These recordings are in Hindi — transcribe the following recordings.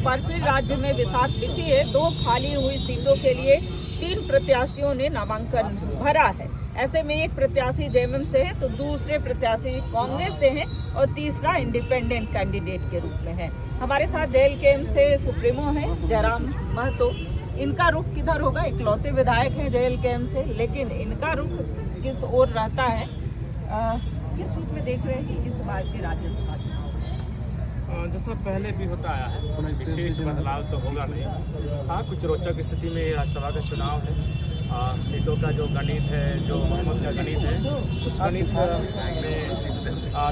बार फिर राज्य में विसात बिछी है। 2 खाली हुई सीटों के लिए 3 प्रत्याशियों ने नामांकन भरा है। ऐसे में एक प्रत्याशी जेएमएम से है तो दूसरे प्रत्याशी कांग्रेस से हैं और तीसरा इंडिपेंडेंट कैंडिडेट के रूप में है। हमारे साथ जेएलकेएम से सुप्रीमो है जयराम महतो। इनका रुख किधर होगा? इकलौते विधायक हैं जेएलकेएम से, लेकिन इनका रुख किस ओर रहता है? किस रूप में देख रहे हैं इस बार के राज्यसभा? जैसा पहले भी होता आया है, विशेष बदलाव तो होगा नहीं। हाँ, कुछ रोचक स्थिति में राज्यसभा का चुनाव है। सीटों का जो गणित है, जो बहुमत का गणित है, उस गणित में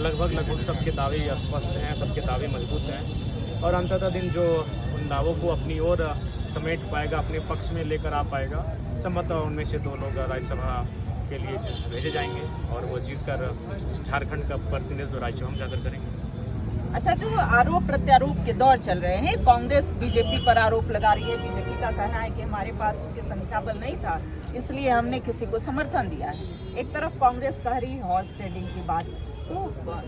लगभग सबके दावे स्पष्ट हैं, सबके दावे मजबूत हैं और अंततः दिन जो उन दावों को अपनी ओर समेट पाएगा, अपने पक्ष में लेकर आ पाएगा, संभवतः उनमें से 2 लोग राज्यसभा के लिए भेजे जाएंगे और वो जीतकर झारखंड का प्रतिनिधित्व राज्यसभा में जाकर करेंगे। अच्छा, जो आरोप प्रत्यारोप के दौर चल रहे हैं, कांग्रेस बीजेपी पर आरोप लगा रही है। बीजेपी का कहना है कि हमारे पास चूंकि संख्या बल नहीं था इसलिए हमने किसी को समर्थन दिया है। एक तरफ कांग्रेस कह रही है हॉर्स ट्रेडिंग की बात, तो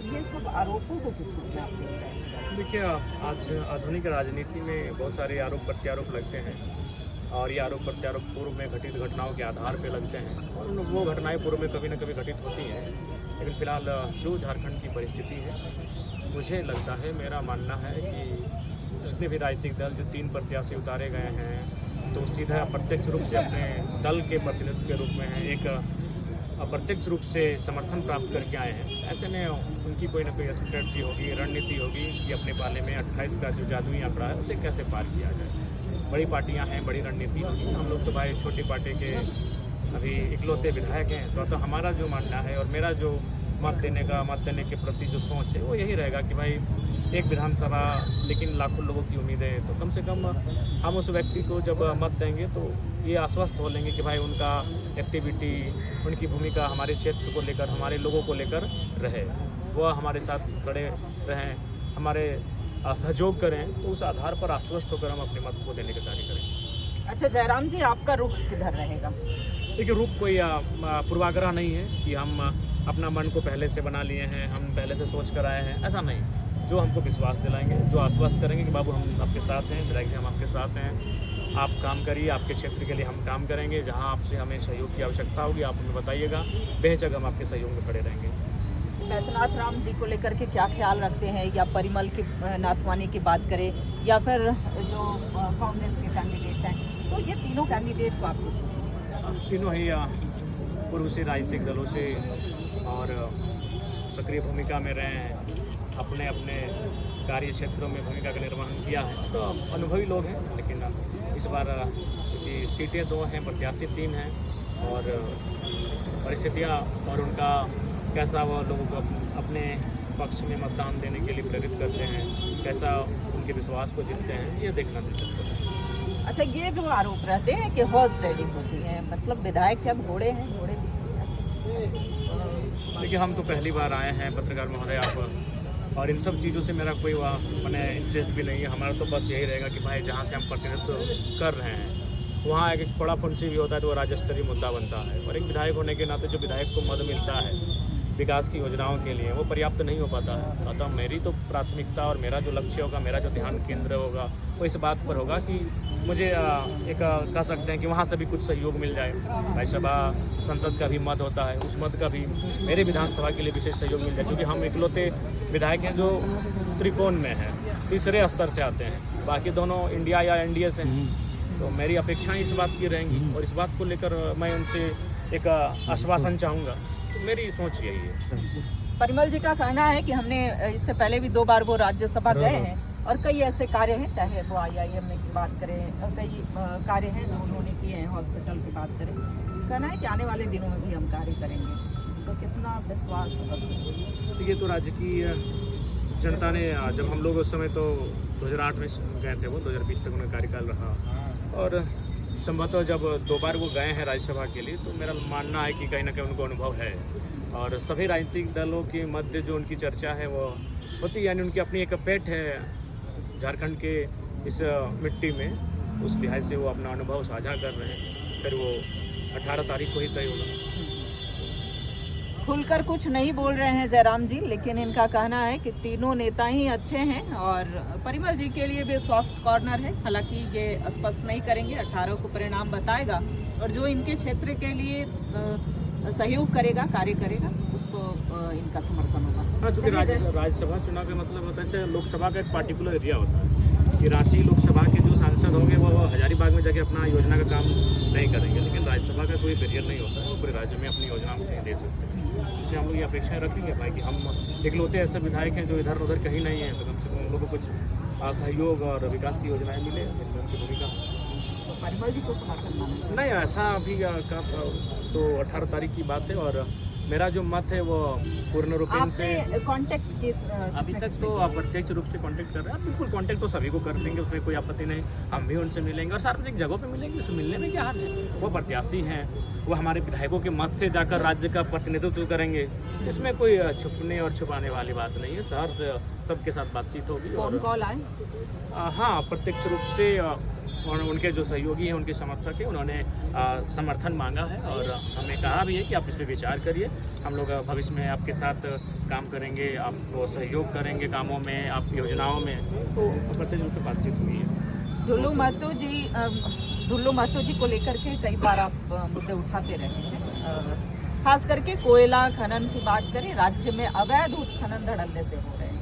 ये सब आरोपों को किस रूप में आप देख रहे हैं? देखिए, आज आधुनिक राजनीति में बहुत सारे आरोप प्रत्यारोप लगते हैं और ये आरोप प्रत्यारोप पूर्व में घटित घटनाओं के आधार पर लगते हैं और वो घटनाएं पूर्व में कभी न कभी घटित होती हैं। लेकिन फिलहाल जो झारखंड की परिस्थिति है, मुझे लगता है, मेरा मानना है कि जितने भी राजनीतिक दल जो 3 प्रत्याशी उतारे गए हैं तो सीधा अप्रत्यक्ष रूप से अपने दल के प्रतिनिधित्व के रूप में हैं, एक अप्रत्यक्ष रूप से समर्थन प्राप्त करके आए हैं। ऐसे में उनकी कोई ना कोई स्ट्रेटजी होगी, रणनीति होगी कि अपने पाले में 28 का जो जादुई आंकड़ा है उसे कैसे पार किया जाए। बड़ी पार्टियां हैं, बड़ी रणनीति होगी। हम लोग तो भाई छोटी पार्टी के अभी इकलौते विधायक हैं, तो हमारा जो मानना है और मेरा जो मत देने के प्रति जो सोच है वो यही रहेगा कि भाई एक विधानसभा लेकिन लाखों लोगों की उम्मीद है, तो कम से कम हम उस व्यक्ति को जब मत देंगे तो ये आश्वस्त हो लेंगे कि भाई उनका एक्टिविटी, उनकी भूमिका हमारे क्षेत्र को लेकर, हमारे लोगों को लेकर रहे, वह हमारे साथ खड़े रहें, हमारे सहयोग करें, तो उस आधार पर आश्वस्त होकर हम अपने मत को देने का कार्य करें। अच्छा जयराम जी, आपका रुख किधर रहेगा? देखिए, रुख कोई पूर्वाग्रह नहीं है कि हम अपना मन को पहले से बना लिए हैं, हम पहले से सोच कर आए हैं, ऐसा नहीं। जो हमको विश्वास दिलाएंगे, जो आश्वस्त करेंगे कि बाबू हम आपके साथ हैं, विधायक जी हम आपके साथ हैं, आप काम करिए, आपके क्षेत्र के लिए हम काम करेंगे, जहां आपसे हमें सहयोग की आवश्यकता होगी आप हमें बताइएगा, बेहिचक हम आपके सहयोग में खड़े रहेंगे। बैजनाथ राम जी को लेकर के क्या ख्याल रखते हैं, या परिमल की नाथवानी की बात करें या फिर जो कांग्रेस के कैंडिडेट हैं, तो ये तीनों कैंडिडेट को आपको तीनों ही पूर्व से राजनीतिक दलों से और सक्रिय भूमिका में रहे हैं, अपने अपने कार्य क्षेत्रों में भूमिका का निर्वहन किया है, तो अनुभवी लोग हैं। लेकिन इस बार क्योंकि सीटें 2 हैं, प्रत्याशी 3 हैं और परिस्थितियाँ और उनका कैसा वो लोगों को अपने पक्ष में मतदान देने के लिए प्रेरित करते हैं, कैसा उनके विश्वास को जीतते हैं, ये देखना दिलचस्प है। अच्छा, ये जो आरोप रहते हैं कि हॉर्स ट्रेडिंग होती है, मतलब विधायक क्या घोड़े हैं? घोड़े देखिए, हम तो पहली बार आए हैं पत्रकार महोदय आप, और इन सब चीज़ों से मेरा कोई मैंने इंटरेस्ट भी नहीं है। हमारा तो बस यही रहेगा कि भाई जहाँ से हम प्रतिनिधित्व कर रहे हैं वहाँ एक बड़ा फंसी भी होता है तो वो राज्य स्तरीय मुद्दा बनता है, और एक विधायक होने के नाते जो विधायक को मद मिलता है विकास की योजनाओं के लिए, वो पर्याप्त नहीं हो पाता है। अतः मेरी तो प्राथमिकता और मेरा जो लक्ष्य होगा, मेरा जो ध्यान केंद्र होगा, वो इस बात पर होगा कि मुझे एक कह सकते हैं कि वहाँ से भी कुछ सहयोग मिल जाए। राज्यसभा संसद का भी मद होता है, उस मद का भी मेरे विधानसभा के लिए विशेष सहयोग मिल जाए, क्योंकि हम इकलौते विधायक हैं जो त्रिकोण में हैं, तीसरे स्तर से आते हैं, बाकी दोनों इंडिया या एनडीए से हैं। तो मेरी अपेक्षाएं इस बात की रहेंगी और इस बात को लेकर मैं उनसे एक आश्वासन चाहूँगा। तो मेरी सोच यही है। परिमल जी का कहना है कि हमने इससे पहले भी 2 बार वो राज्यसभा गए हैं और कई ऐसे कार्य हैं, चाहे वो IIM की बात करें, कई कार्य हैं जो उन्होंने किए हैं, हॉस्पिटल की बात करें। कहना है कि आने वाले दिनों में भी हम कार्य करेंगे, तो कितना विश्वास? ये तो राज्य की जनता ने, जब हम लोग उस समय तो 2008 में गए थे, वो 2020 तक उनका कार्यकाल रहा, और संभवतः जब 2 बार वो गए हैं राज्यसभा के लिए, तो मेरा मानना है कि कहीं ना कहीं उनको अनुभव है, और सभी राजनीतिक दलों के मध्य जो उनकी चर्चा है वो होती है, यानी उनकी अपनी एक पेट है झारखंड के इस मिट्टी में, उस लिहाज से वो अपना अनुभव साझा कर रहे हैं। फिर वो 18 तारीख को ही तय होगा। खुलकर कुछ नहीं बोल रहे हैं जयराम जी, लेकिन इनका कहना है कि तीनों नेता ही अच्छे हैं और परिमल जी के लिए भी सॉफ्ट कॉर्नर है। हालांकि ये स्पष्ट नहीं करेंगे, 18 को परिणाम बताएगा और जो इनके क्षेत्र के लिए सहयोग करेगा, कार्य करेगा, उसको इनका समर्थन होगा। हाँ, चूँकि राज्यसभा चुनाव का मतलब होता है जैसे लोकसभा का एक पार्टिकुलर एरिया होता है कि रांची लोकसभा के जो सांसद होंगे वो हजारीबाग में जाके अपना योजना का काम नहीं करेंगे, लेकिन राज्यसभा का कोई बैरियर नहीं होता है, वो पूरे राज्य में अपनी योजना को दे सकते हैं। इससे हम लोग ये अपेक्षाएं रखेंगे भाई कि हम इकलौते ऐसे विधायक हैं जो इधर उधर कहीं नहीं है, तो कम से कम उन लोगों को कुछ सहयोग और विकास की योजनाएं मिले, जिनमें उनकी भूमिका परिमल जी को समर्थन नहीं। ऐसा अभी का तो 18 तारीख की बात है और मेरा जो मत है वो पूर्ण रूपेण से कांटेक्ट अभी तक तो अप्रत्यक्ष रूप से कांटेक्ट कर रहे हैं। बिल्कुल कांटेक्ट तो सभी को कर देंगे, उसमें कोई आपत्ति नहीं। हम भी उनसे मिलेंगे और सार्वजनिक जगहों पे मिलेंगे, उसमें मिलने में क्या हाल है। वो प्रत्याशी हैं, वो हमारे विधायकों के मत से जाकर राज्य का प्रतिनिधित्व करेंगे, इसमें कोई छुपने और छुपाने वाली बात नहीं है। शहर से सबके साथ बातचीत होगी और कॉल आए। हाँ, प्रत्यक्ष रूप से और उनके जो सहयोगी हैं, उनके समर्थक हैं, उन्होंने समर्थन मांगा है और हमने कहा भी है कि आप इस पर विचार करिए, हम लोग भविष्य में आपके साथ काम करेंगे, आपको सहयोग करेंगे कामों में, आप योजनाओं में। तो प्रत्यक्ष रूप से बातचीत हुई है। दुल्लू महतो जी को लेकर के कई बार आप मुद्दे उठाते रहे हैं, खास करके कोयला खनन की बात करें, राज्य में अवैध उत्खनन धड़ल्ले से हो रहे हैं।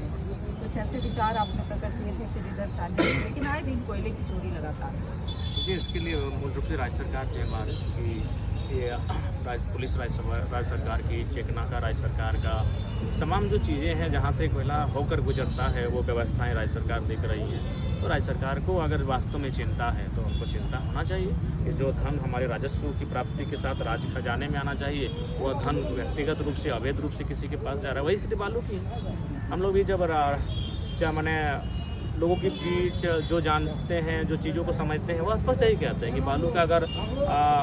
कुछ ऐसे विचार आपने प्रकट किए थे कि इधर साझा, लेकिन आए दिन कोयले की चोरी लगातार। जी, इसके लिए मूल रूप से राज्य सरकार जिम्मेदार है कि ये पुलिस राज्य सरकार की, चेकनाका राज्य सरकार का, तमाम जो चीज़ें हैं जहाँ से कोयला होकर गुजरता है वो व्यवस्थाएं राज्य सरकार देख रही है। तो राज्य सरकार को अगर वास्तव में चिंता है तो उनको चिंता होना चाहिए कि जो धन हमारे राजस्व की प्राप्ति के साथ राज्य खजाने में आना चाहिए, वो धन व्यक्तिगत रूप से अवैध रूप से किसी के पास जा रहा है। वही स्थिति बालू की है। हम लोग भी जब मैंने लोगों के बीच जो जानते हैं, जो चीज़ों को समझते हैं, वो स्पष्ट यही कहते हैं कि बालू का अगर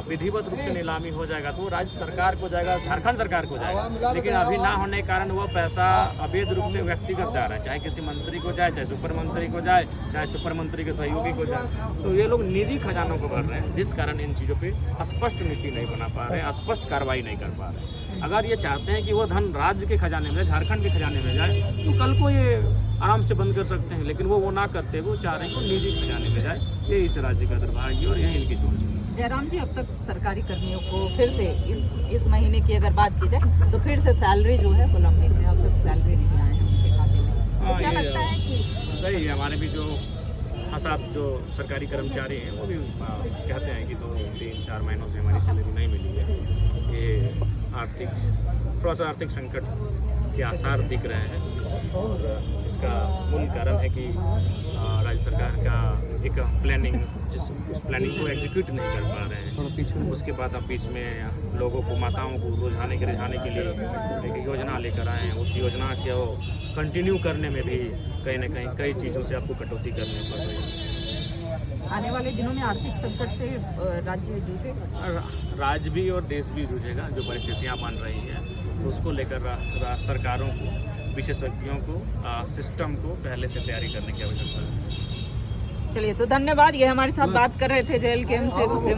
विधिवत रूप से नीलामी हो जाएगा तो वो राज्य सरकार को जाएगा, झारखंड सरकार को जाएगा। लेकिन अभी ना होने के कारण वो पैसा अवैध रूप से व्यक्तिगत जा रहा है, चाहे किसी मंत्री को जाए, चाहे सुपर मंत्री को जाए, चाहे सुपर मंत्री के सहयोगी को जाए। तो ये लोग निजी खजानों को भर रहे हैं, जिस कारण इन चीज़ों पर स्पष्ट नीति नहीं बना पा रहे हैं, स्पष्ट कार्रवाई नहीं कर पा रहे हैं। अगर ये चाहते हैं कि वो धन राज्य के खजाने में, झारखंड के खजाने में जाए, तो कल को ये आराम से बंद कर सकते हैं, लेकिन वो ना करते, वो चाह रहे हैं कि निजी खजाने में जाए। ये इस राज्य का दुर्भाग्य और यही इनकी सोच है। जयराम जी, अब तक सरकारी कर्मियों को फिर से इस महीने की अगर बात की जाए तो फिर से सैलरी जो है वो लंबित है, अब तक सैलरी नहीं आए हैं उनके खाते में। तो क्या लगता है कि सही है? हमारे भी जो 7 जो सरकारी कर्मचारी हैं वो भी कहते हैं कि 2-3-4 महीनों से हमारी सैलरी नहीं मिली है। ये थोड़ा सा आर्थिक संकट के आसार दिख रहे हैं और इसका मूल कारण है कि राज्य सरकार का एक प्लानिंग, उस प्लानिंग को एग्जीक्यूट नहीं कर पा रहे हैं। उसके बाद अब बीच में लोगों को, माताओं को रिझाने के लिए एक योजना लेकर आए हैं। उस योजना को कंटिन्यू करने में भी कहीं ना कहीं कई चीज़ों से आपको कटौती करनी पड़ रही है। आने वाले दिनों में आर्थिक संकट से राज्य जूझेगा, राज्य भी और देश भी जूझेगा। जो परिस्थितियाँ बन रही हैं तो उसको लेकर सरकारों को, विशेषज्ञों को, सिस्टम को पहले से तैयारी करने की आवश्यकता है। चलिए, तो धन्यवाद। ये हमारे साथ बात कर रहे थे जेएलकेएम से सुप्रीमो